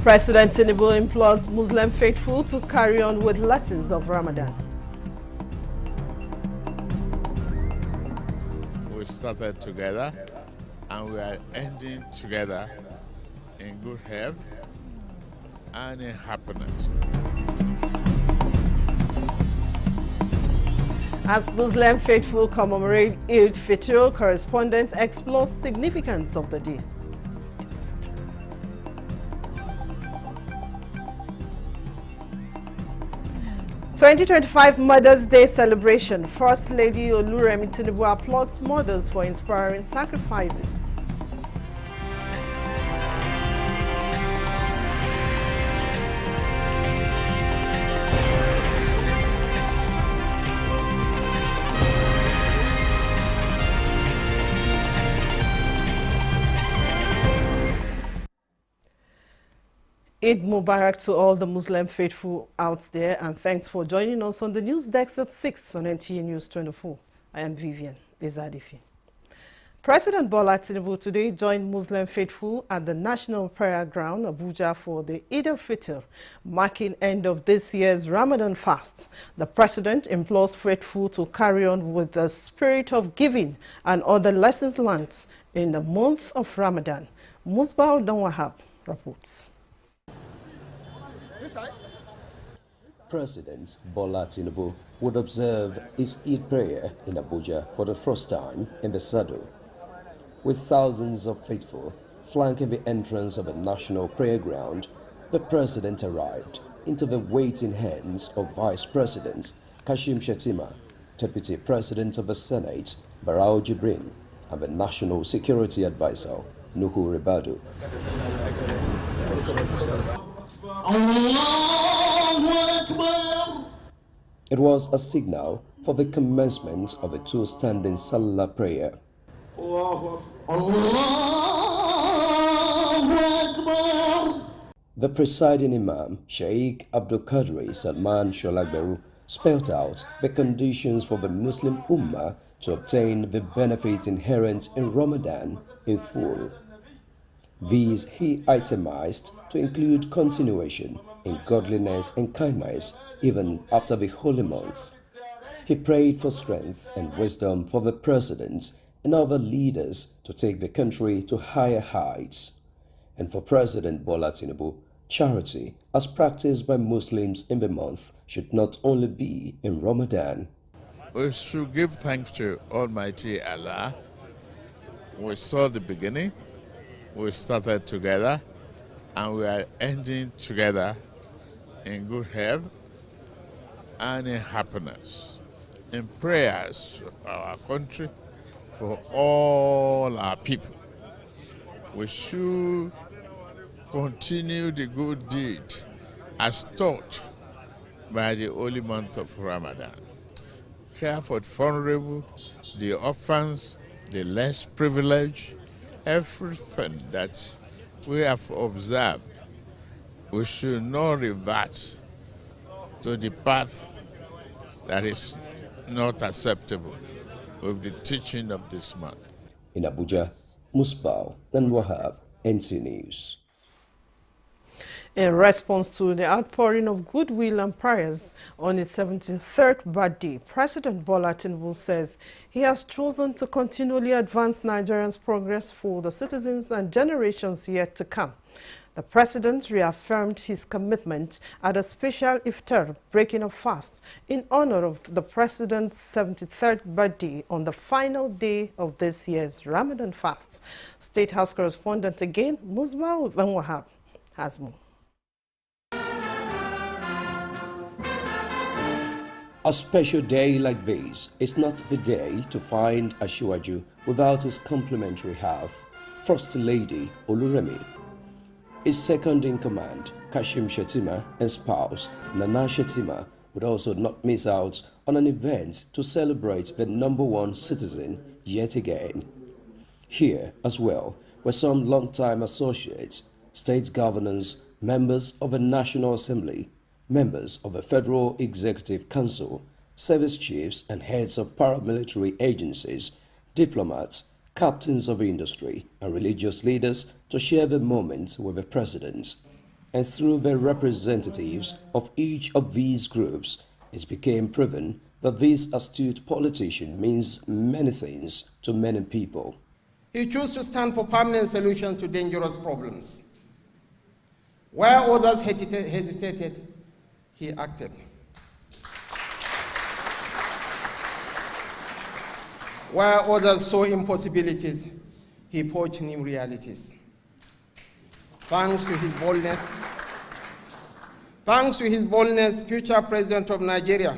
President Tinubu implores Muslim faithful to carry on with lessons of Ramadan. We started together and we are ending together in good health and in happiness. As Muslim faithful commemorate Eid Fitr, correspondent explores significance of the day. "2025 Mother's Day celebration. First Lady Oluremi Tinubu applauds mothers for inspiring sacrifices. Eid Mubarak to all the Muslim faithful out there, and thanks for joining us on the news desk at 6 on NTA News 24. I am Vivian Ezadifi. President Bola Tinubu today joined Muslim faithful at the National Prayer Ground, Abuja, for the Eid al-Fitr, marking end of this year's Ramadan fast. The president implores faithful to carry on with the spirit of giving and other lessons learned in the month of Ramadan. Musbah Danwahab reports. President Bola Tinubu would observe his Eid prayer in Abuja for the first time in the saddle. With thousands of faithful flanking the entrance of the National Prayer Ground, the president arrived into the waiting hands of Vice President Kashim Shettima, Deputy President of the Senate Barau Jibrin, and the National Security Advisor Nuhu Ribadu. It was a signal for the commencement of a two-standing Salah prayer. The presiding Imam, Sheikh Abdul Qadri Salman Sholagberu, spelled out the conditions for the Muslim Ummah to obtain the benefit inherent in Ramadan in full. These he itemized to include continuation in godliness and kindness even after the holy month. He prayed for strength and wisdom for the president and other leaders to take the country to higher heights. And for President Bola Tinubu, charity as practiced by Muslims in the month should not only be in Ramadan. We should give thanks to Almighty Allah. We saw the beginning, we started together, and we are ending together in good health and in happiness, in prayers for our country, for all our people. We should continue the good deed as taught by the holy month of Ramadan. Care for the vulnerable, the orphans, the less privileged, everything that we have observed. We should not revert to the path that is not acceptable with the teaching of this month. In Abuja, Musbah Danwahab, NTA News. In response to the outpouring of goodwill and prayers on his 73rd birthday, President Bola Tinubu says he has chosen to continually advance Nigerians' progress for the citizens and generations yet to come. The president reaffirmed his commitment at a special iftar breaking of fast in honor of the president's 73rd birthday on the final day of this year's Ramadan fast. State House correspondent again, Musbah Danwahab, has more. A special day like this is not the day to find Asiwaju without his complementary half, First Lady Oluremi. His second-in-command, Kashim Shettima, and spouse, Nana Shettima, would also not miss out on an event to celebrate the #1 citizen yet again. Here, as well, were some long-time associates, state governors, members of the National Assembly, members of the Federal Executive Council, service chiefs and heads of paramilitary agencies, diplomats, captains of industry, and religious leaders to share the moment with the president. And through the representatives of each of these groups, it became proven that this astute politician means many things to many people. He chose to stand for permanent solutions to dangerous problems. Where others hesitated, he acted. Where others saw impossibilities, he forged new realities. Thanks to his boldness, future President of Nigeria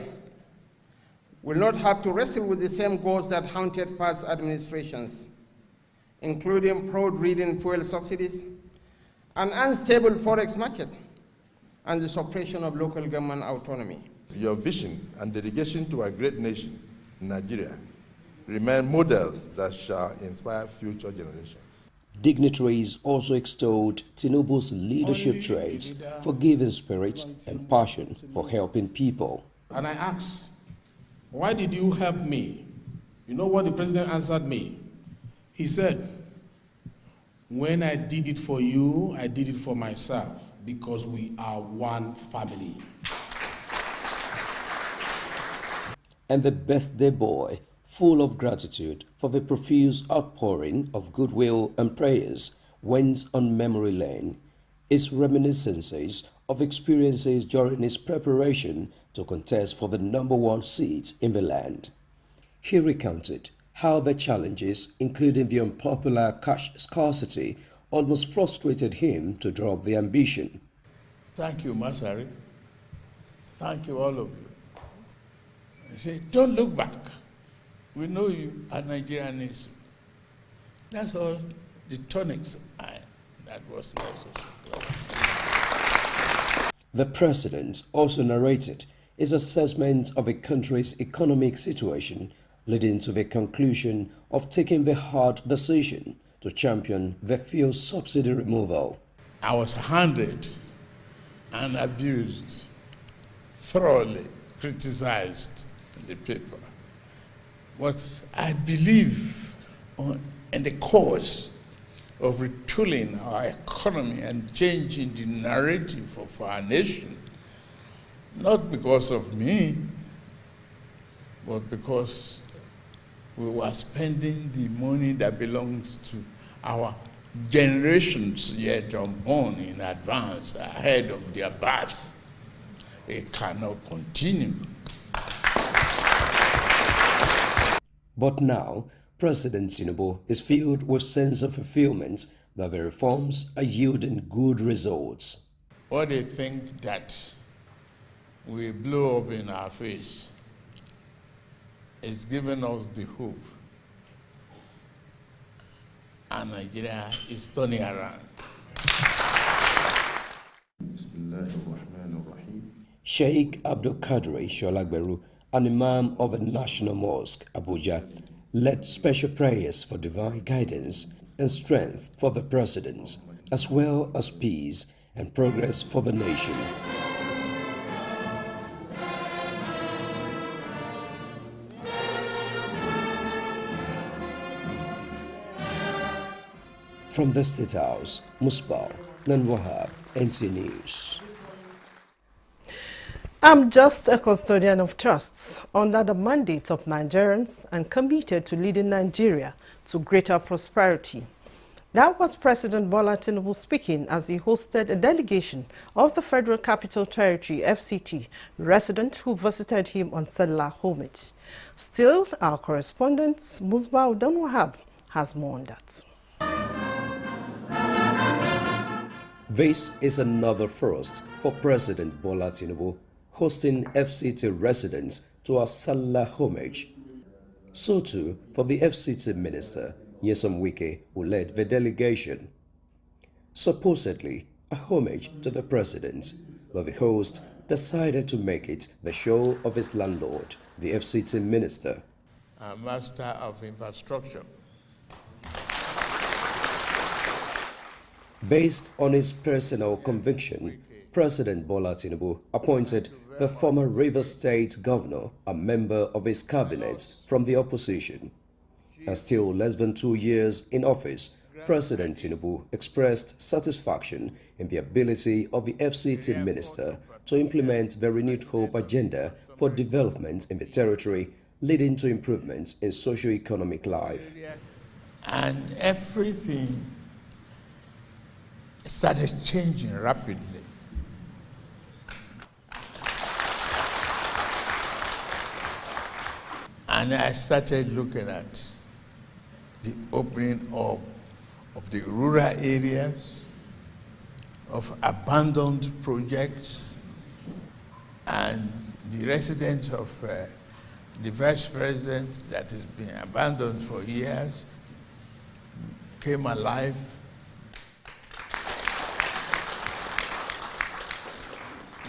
will not have to wrestle with the same ghosts that haunted past administrations, including fraud-ridden fuel subsidies, an unstable forex market, and the suppression of local government autonomy. Your vision and dedication to our great nation, Nigeria, remain models that shall inspire future generations. Dignitaries also extolled Tinubu's leadership traits, forgiving spirit, and passion for helping people. And I asked, why did you help me? You know what the president answered me? He said, when I did it for you, I did it for myself, because we are one family. And the birthday boy, full of gratitude for the profuse outpouring of goodwill and prayers, went on memory lane, his reminiscences of experiences during his preparation to contest for the #1 seat in the land. He recounted how the challenges, including the unpopular cash scarcity, almost frustrated him to drop the ambition. Thank you, Masari. Thank you, all of you. I say, don't look back. We know you are Nigerianism. That's all the tonics that was also. The president also narrated his assessment of the country's economic situation, leading to the conclusion of taking the hard decision to champion the fuel subsidy removal. I was handled and abused, thoroughly criticized in the paper. But I believe in the cause of retooling our economy and changing the narrative of our nation, not because of me, but because we were spending the money that belongs to our generations yet unborn in advance, ahead of their birth. It cannot continue. But now, President Tinubu is filled with sense of fulfillment that the reforms are yielding good results. Or they think that we blow up in our face is giving us the hope, and Nigeria is turning around. Sheikh Abdul Kadri Sholagberu, an imam of the National Mosque, Abuja, led special prayers for divine guidance and strength for the president, as well as peace and progress for the nation. From the State House, Musbah Nanwahab, NC News. I'm just a custodian of trusts under the mandate of Nigerians and committed to leading Nigeria to greater prosperity. That was President Bola Tinubu speaking as he hosted a delegation of the Federal Capital Territory (FCT) resident who visited him on Salah homage. Still, our correspondent Musbah Nanwahab has more on that. This is another first for President Bola Tinubu, hosting FCT residents to a Salah homage. So too for the FCT minister, Nyesom Wike, who led the delegation. Supposedly a homage to the president, but the host decided to make it the show of his landlord, the FCT minister. A master of infrastructure. Based on his personal conviction, President Bola Tinubu appointed the former Rivers State governor a member of his cabinet from the opposition. And still less than 2 years in office, President Tinubu expressed satisfaction in the ability of the FCT minister to implement the renewed hope agenda for development in the territory, leading to improvements in socio-economic life. And everything started changing rapidly. And I started looking at the opening up of the rural areas, of abandoned projects, and the residence of the vice president that has been abandoned for years came alive.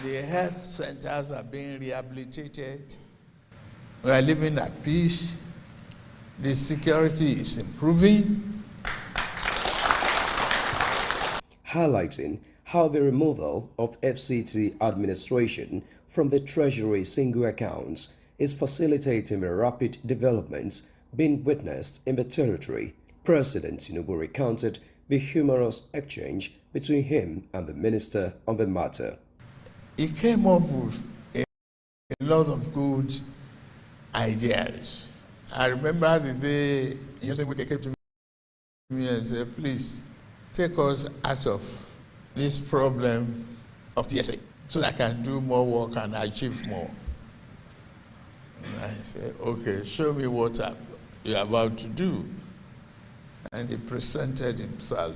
The health centers are being rehabilitated. We are living at peace. The security is improving. Highlighting how the removal of FCT administration from the Treasury single accounts is facilitating the rapid developments being witnessed in the territory, President Tinubu recounted the humorous exchange between him and the minister on the matter. He came up with a lot of good ideas. I remember the day Wike came to me and said, please take us out of this problem of TSA so that I can do more work and achieve more. And I said, okay, show me what you're about to do. And he presented himself.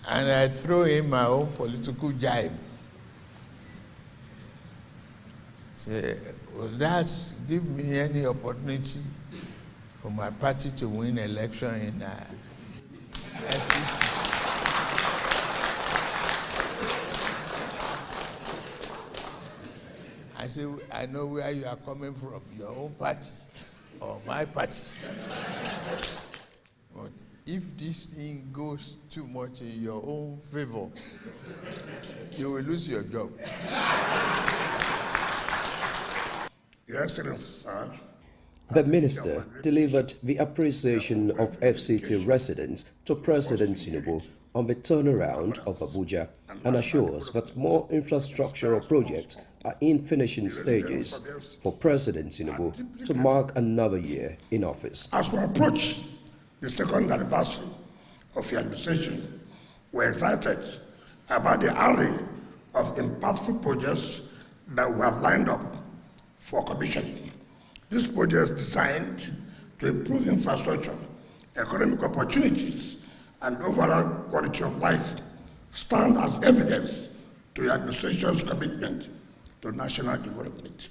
And I threw in my own political jibe. Say, will that give me any opportunity for my party to win election in FCT? I say, I know where you are coming from, your own party or my party. But if this thing goes too much in your own favor, you will lose your job. Your Excellency, sir. The minister delivered the appreciation of FCT residents to President Tinubu on the turnaround of Abuja and assures that more infrastructural projects are in finishing stages for President Tinubu to mark another year in office. As we approach the second anniversary of the administration, we're excited about the array of impactful projects that we have lined up for commissioning. These projects designed to improve infrastructure, economic opportunities, and overall quality of life stand as evidence to the administration's commitment to national development.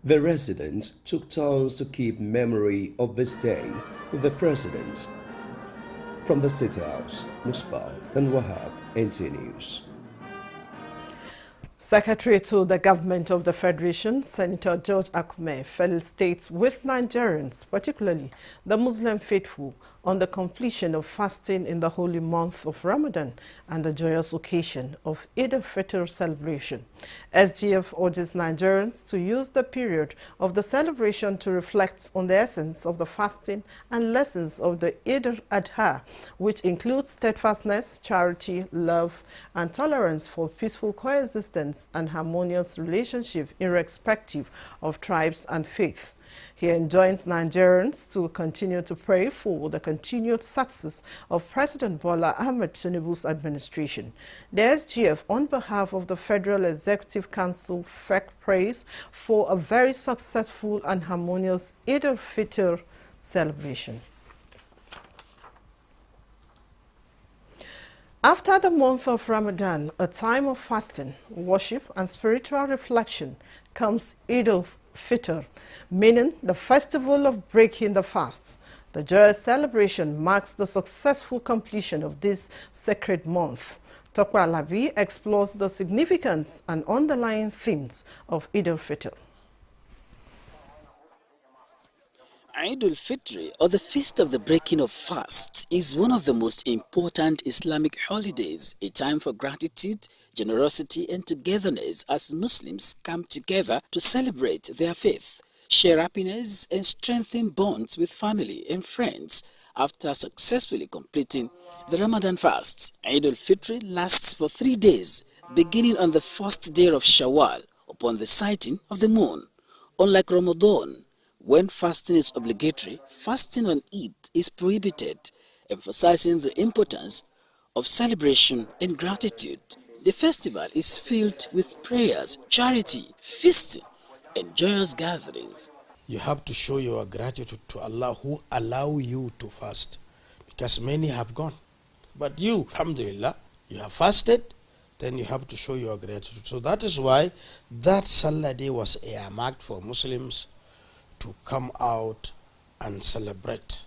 The residents took turns to keep memory of this day with the president. From the State House, Musbah and Wahab, NTA News. Secretary to the Government of the Federation, Senator George Akume, felicitates with Nigerians, particularly the Muslim faithful, on the completion of fasting in the holy month of Ramadan and the joyous occasion of Eid al-Fitr celebration. SGF urges Nigerians to use the period of the celebration to reflect on the essence of the fasting and lessons of the Eid al-Adha, which includes steadfastness, charity, love, and tolerance for peaceful coexistence and harmonious relationship irrespective of tribes and faith. He enjoins Nigerians to continue to pray for the continued success of President Bola Ahmed Tinubu's administration. The SGF, on behalf of the Federal Executive Council, FEC, prays for a very successful and harmonious Eid al-Fitr celebration. After the month of Ramadan, a time of fasting, worship, and spiritual reflection, comes Eid al-Fitr, meaning the festival of breaking the fast. The joyous celebration marks the successful completion of this sacred month. Tokwa Alabi explores the significance and underlying themes of Eid al-Fitr. Eid al-Fitr, or the Feast of the Breaking of Fast, is one of the most important Islamic holidays, a time for gratitude, generosity, and togetherness as Muslims come together to celebrate their faith, share happiness, and strengthen bonds with family and friends after successfully completing the Ramadan fast. Eid al-Fitr lasts for 3 days, beginning on the first day of Shawwal upon the sighting of the moon. Unlike Ramadan, when fasting is obligatory, fasting on Eid is prohibited, emphasizing the importance of celebration and gratitude. The festival is filled with prayers, charity, feasting, and joyous gatherings. You have to show your gratitude to Allah who allow you to fast, because many have gone. But you, alhamdulillah, you have fasted, then you have to show your gratitude. So that is why that Salah day was earmarked for Muslims to come out and celebrate.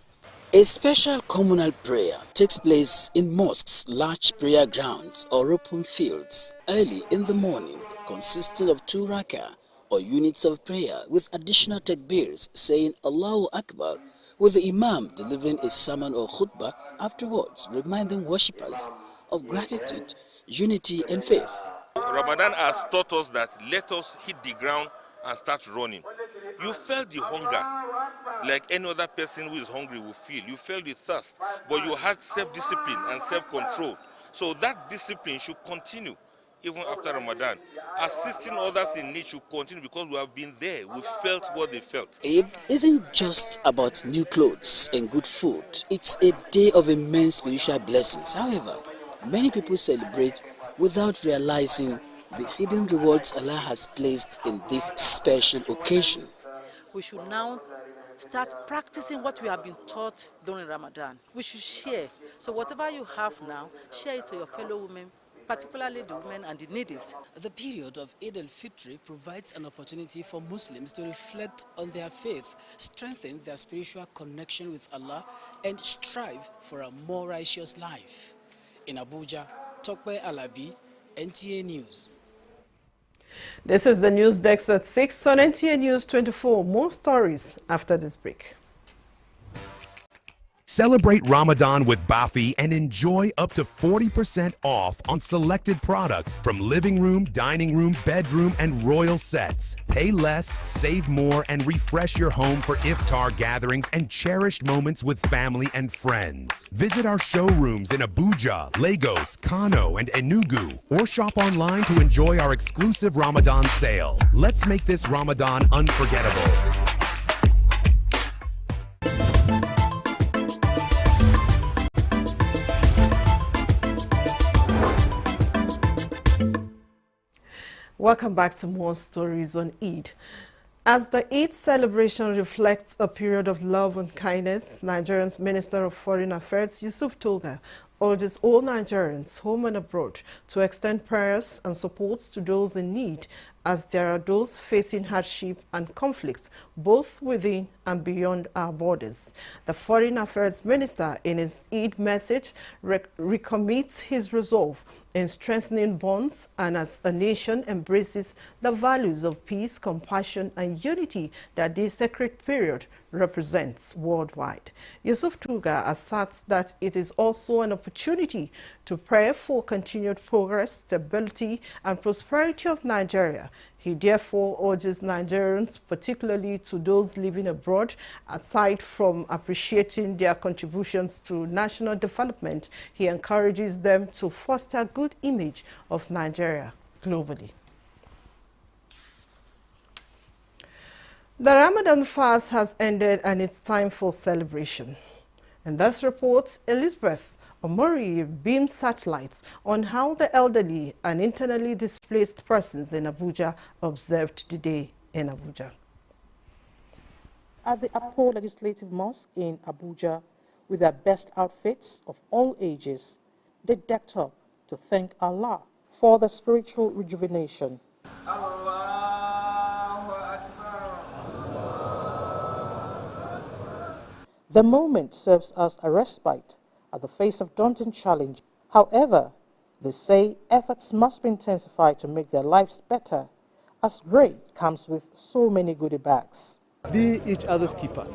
A special communal prayer takes place in mosques, large prayer grounds, or open fields early in the morning, consisting of 2 rakah or units of prayer with additional takbirs saying Allahu Akbar, with the Imam delivering a sermon or khutbah afterwards, reminding worshippers of gratitude, unity, and faith. Ramadan has taught us that let us hit the ground and start running. You felt the hunger like any other person who is hungry will feel. You felt the thirst, but you had self-discipline and self-control. So that discipline should continue even after Ramadan. Assisting others in need should continue because we have been there. We felt what they felt. It isn't just about new clothes and good food. It's a day of immense spiritual blessings. However, many people celebrate without realizing the hidden rewards Allah has placed in this special occasion. We should now start practicing what we have been taught during Ramadan. We should share. So whatever you have now, share it to your fellow women, particularly the women and the needy. The period of Eid al-Fitr provides an opportunity for Muslims to reflect on their faith, strengthen their spiritual connection with Allah, and strive for a more righteous life. In Abuja, Tokwe Alabi, NTA News. This is the news desk at 6 on NTA News 24. More stories after this break. Celebrate Ramadan with Bafi and enjoy up to 40% off on selected products from living room, dining room, bedroom, and royal sets. Pay less, save more, and refresh your home for iftar gatherings and cherished moments with family and friends. Visit our showrooms in Abuja, Lagos, Kano, and Enugu, or shop online to enjoy our exclusive Ramadan sale. Let's make this Ramadan unforgettable. Welcome back to more stories on Eid. As the Eid celebration reflects a period of love and kindness, Nigeria's Minister of Foreign Affairs, Yusuf Toga, urges all Nigerians, home and abroad, to extend prayers and support to those in need, as there are those facing hardship and conflict both within and beyond our borders. The Foreign Affairs Minister, in his Eid message, recommits his resolve in strengthening bonds and as a nation embraces the values of peace, compassion, and unity that this sacred period represents worldwide. Yusuf Tuga asserts that it is also an opportunity to pray for continued progress, stability, and prosperity of Nigeria. He therefore urges Nigerians, particularly to those living abroad, aside from appreciating their contributions to national development, he encourages them to foster a good image of Nigeria globally. The Ramadan fast has ended and it's time for celebration. In this report, Elizabeth Omori beams searchlights on how the elderly and internally displaced persons in Abuja observed the day in Abuja. At the Apo Legislative Mosque in Abuja, with their best outfits of all ages, they decked up to thank Allah for the spiritual rejuvenation. The moment serves as a respite at the face of daunting challenge. However, they say efforts must be intensified to make their lives better, as grace comes with so many goodie bags. Be each other's keeper.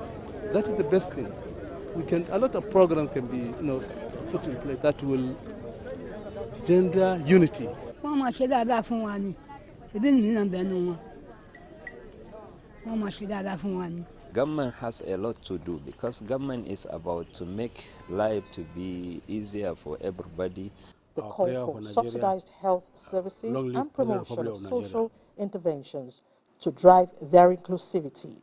That is the best thing. A lot of programs can be, put in place that will gender unity. Government has a lot to do because government is about to make life to be easier for everybody. The call for subsidized health services and promotion of social interventions to drive their inclusivity.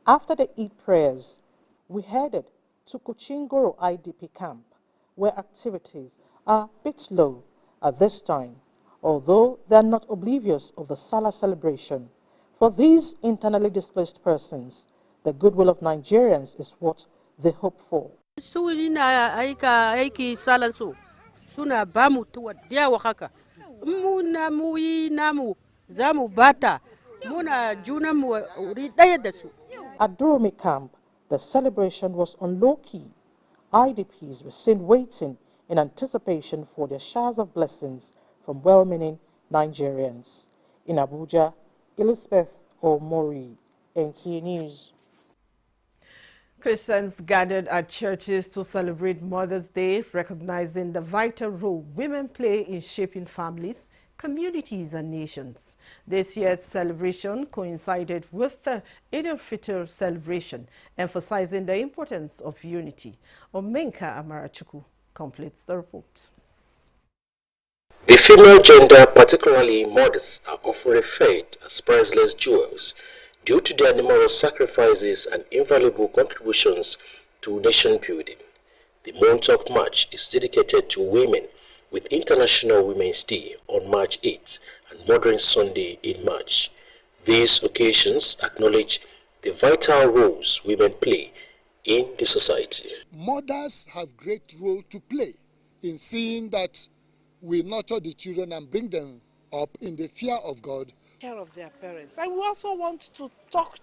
After the Eid prayers, we headed to Kuchingoro IDP camp, where activities are a bit low at this time, although they are not oblivious of the Salah celebration. For these internally displaced persons, the goodwill of Nigerians is what they hope for. Suna bamu tuwadia wakaka muna muwi namu zamu bata muna juna mu ridaya dasu. At Durumi camp, the celebration was on low-key. IDPs were seen waiting in anticipation for their showers of blessings from well-meaning Nigerians. In Abuja, Elizabeth Omori, NTA News. Christians gathered at churches to celebrate Mother's Day, recognizing the vital role women play in shaping families, communities, and nations. This year's celebration coincided with the Eid al-Fitr celebration, emphasizing the importance of unity. Omenka Amarachuku completes the report. The female gender, particularly mothers, are often referred as priceless jewels due to their numerous sacrifices and invaluable contributions to nation building. The month of March is dedicated to women, with International Women's Day on March 8th and Modern Sunday in March. These occasions acknowledge the vital roles women play in the society. Mothers have great role to play in seeing that we nurture the children and bring them up in the fear of God. Care of their parents. And we also want to talk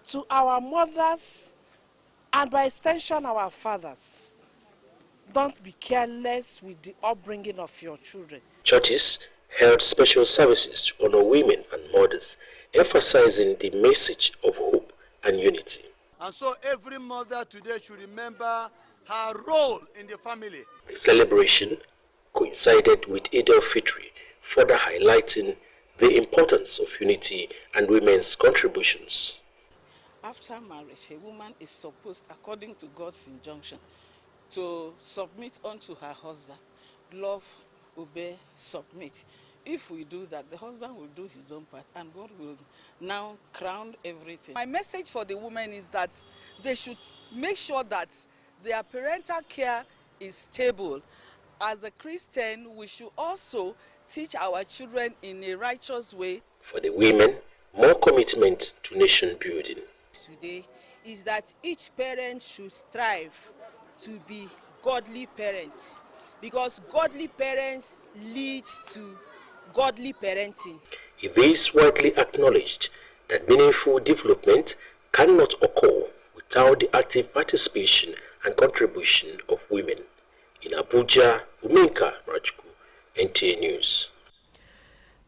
to our mothers and by extension our fathers. Don't be careless with the upbringing of your children. Churches held special services to honor women and mothers, emphasizing the message of hope and unity. And so every mother today should remember her role in the family. The celebration coincided with Eid al-Fitr, further highlighting the importance of unity and women's contributions. After marriage, a woman is supposed, according to God's injunction, to submit unto her husband. Love, obey, submit. If we do that, the husband will do his own part and God will now crown everything. My message for the women is that they should make sure that their parental care is stable. As a Christian, we should also teach our children in a righteous way. For the women, more commitment to nation building. Today is that each parent should strive to be godly parents, because godly parents leads to godly parenting. It is widely acknowledged that meaningful development cannot occur without the active participation and contribution of women. In Abuja, Uminka Rajku, NTA News.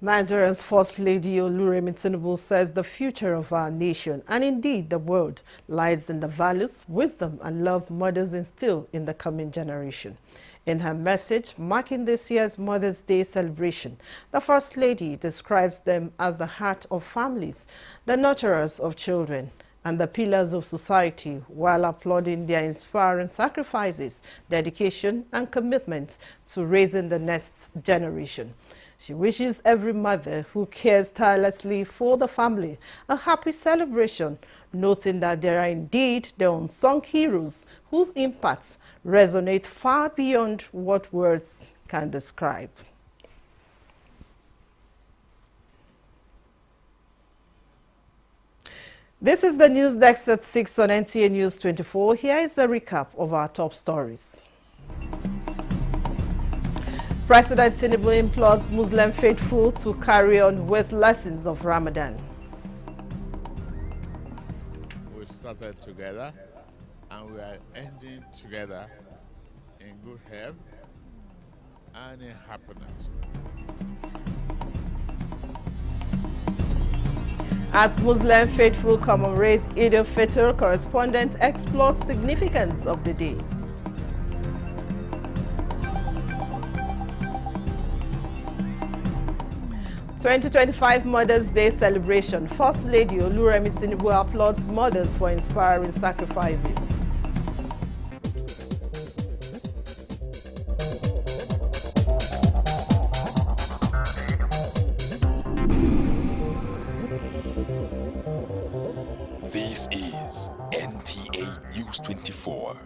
Nigeria's First Lady Oluremi Tinubu says the future of our nation, and indeed the world, lies in the values, wisdom and love mothers instill in the coming generation. In her message marking this year's Mother's Day celebration, the First Lady describes them as the heart of families, the nurturers of children, and the pillars of society, while applauding their inspiring sacrifices, dedication and commitment to raising the next generation. She wishes every mother who cares tirelessly for the family a happy celebration, noting that there are indeed the unsung heroes whose impacts resonate far beyond what words can describe. This is the News Desk at 6 on NTA News 24. Here is a recap of our top stories. President Tinubu implores Muslim faithful to carry on with lessons of Ramadan. We started together and we are ending together in good health and in happiness. As Muslim faithful commemorate Eid al-Fitr, correspondent explores significance of the day. 2025 Mother's Day celebration. First Lady Oluremi Tinubu applauds mothers for inspiring sacrifices. This is NTA News 24.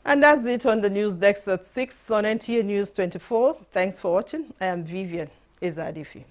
And that's it on the news desk at 6 on NTA News 24. Thanks for watching. I am Vivian Ezadifi.